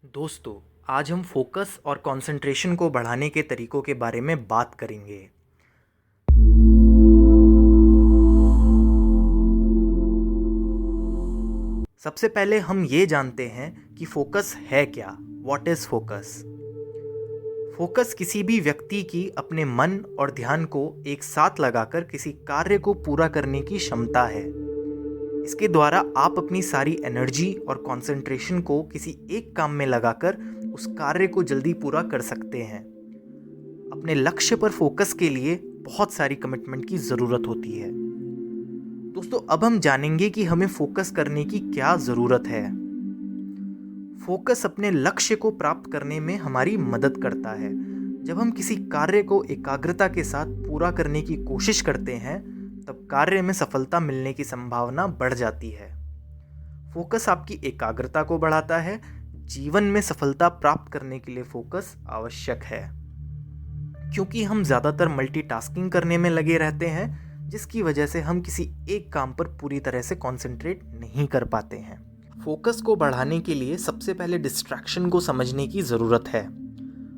दोस्तों, आज हम फोकस और कंसंट्रेशन को बढ़ाने के तरीकों के बारे में बात करेंगे। सबसे पहले हम ये जानते हैं कि फोकस है क्या। What is focus? फोकस किसी भी व्यक्ति की अपने मन और ध्यान को एक साथ लगाकर किसी कार्य को पूरा करने की क्षमता है। इसके द्वारा आप अपनी सारी एनर्जी और कंसंट्रेशन को किसी एक काम में लगाकर उस कार्य को जल्दी पूरा कर सकते हैं। अपने लक्ष्य पर फोकस के लिए बहुत सारी कमिटमेंट की ज़रूरत होती है। दोस्तों, अब हम जानेंगे कि हमें फोकस करने की क्या ज़रूरत है। फोकस अपने लक्ष्य को प्राप्त करने में हमारी मदद करता है। जब हम किसी कार्य को एकाग्रता के साथ पूरा करने की कोशिश करते हैं, तब कार्य में सफलता मिलने की संभावना बढ़ जाती है। फोकस आपकी एकाग्रता को बढ़ाता है। जीवन में सफलता प्राप्त करने के लिए फोकस आवश्यक है, क्योंकि हम ज़्यादातर मल्टीटास्किंग करने में लगे रहते हैं, जिसकी वजह से हम किसी एक काम पर पूरी तरह से कंसंट्रेट नहीं कर पाते हैं। फोकस को बढ़ाने के लिए सबसे पहले डिस्ट्रैक्शन को समझने की ज़रूरत है।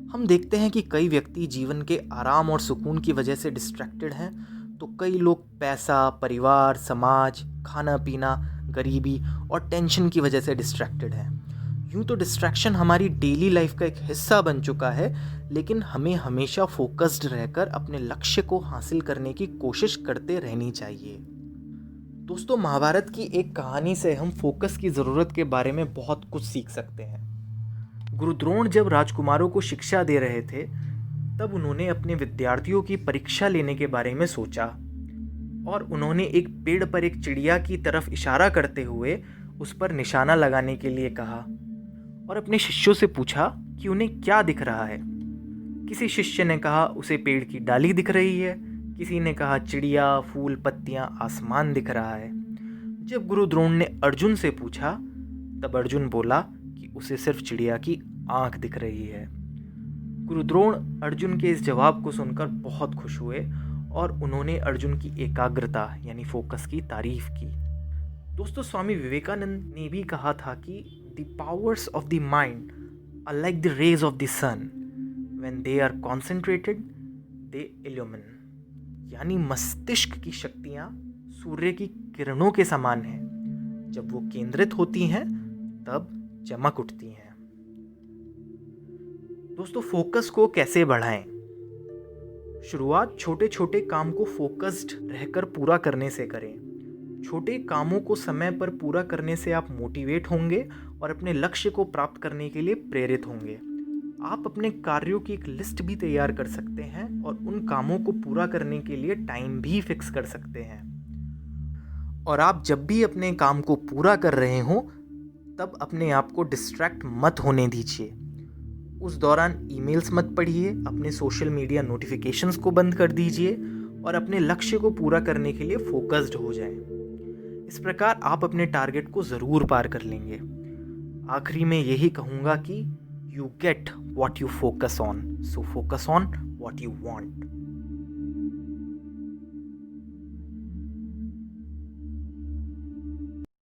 हम देखते हैं कि कई व्यक्ति जीवन के आराम और सुकून की वजह से डिस्ट्रैक्टेड हैं, तो कई लोग पैसा, परिवार, समाज, खाना पीना, गरीबी और टेंशन की वजह से डिस्ट्रैक्टेड हैं। यूँ तो डिस्ट्रैक्शन हमारी डेली लाइफ का एक हिस्सा बन चुका है, लेकिन हमें हमेशा फोकस्ड रहकर अपने लक्ष्य को हासिल करने की कोशिश करते रहनी चाहिए। दोस्तों, महाभारत की एक कहानी से हम फोकस की ज़रूरत के बारे में बहुत कुछ सीख सकते हैं। गुरु द्रोण जब राजकुमारों को शिक्षा दे रहे थे, तब उन्होंने अपने विद्यार्थियों की परीक्षा लेने के बारे में सोचा और उन्होंने एक पेड़ पर एक चिड़िया की तरफ इशारा करते हुए उस पर निशाना लगाने के लिए कहा और अपने शिष्यों से पूछा कि उन्हें क्या दिख रहा है। किसी शिष्य ने कहा उसे पेड़ की डाली दिख रही है, किसी ने कहा चिड़िया, फूल, पत्तियां, आसमान दिख रहा है। जब गुरु द्रोण ने अर्जुन से पूछा, तब अर्जुन बोला कि उसे सिर्फ चिड़िया की आंख दिख रही है। गुरु द्रोण अर्जुन के इस जवाब को सुनकर बहुत खुश हुए और उन्होंने अर्जुन की एकाग्रता यानी फोकस की तारीफ की। दोस्तों, स्वामी विवेकानंद ने भी कहा था कि the powers of the mind are like the rays of the sun, when they are concentrated they illumine. यानी मस्तिष्क की शक्तियाँ सूर्य की किरणों के समान हैं। जब वो केंद्रित होती हैं, तब चमक उठती हैं। दोस्तों, फोकस को कैसे बढ़ाएं? शुरुआत छोटे छोटे काम को फोकस्ड रहकर पूरा करने से करें। छोटे कामों को समय पर पूरा करने से आप मोटिवेट होंगे और अपने लक्ष्य को प्राप्त करने के लिए प्रेरित होंगे। आप अपने कार्यों की एक लिस्ट भी तैयार कर सकते हैं और उन कामों को पूरा करने के लिए टाइम भी फिक्स कर सकते हैं। और आप जब भी अपने काम को पूरा कर रहे हों, तब अपने आप को डिस्ट्रैक्ट मत होने दीजिए। उस दौरान ईमेल्स मत पढ़िए, अपने सोशल मीडिया नोटिफिकेशंस को बंद कर दीजिए और अपने लक्ष्य को पूरा करने के लिए फोकस्ड हो जाएं। इस प्रकार आप अपने टारगेट को ज़रूर पार कर लेंगे। आखिरी में यही कहूँगा कि you get what you focus on, so focus on what you want.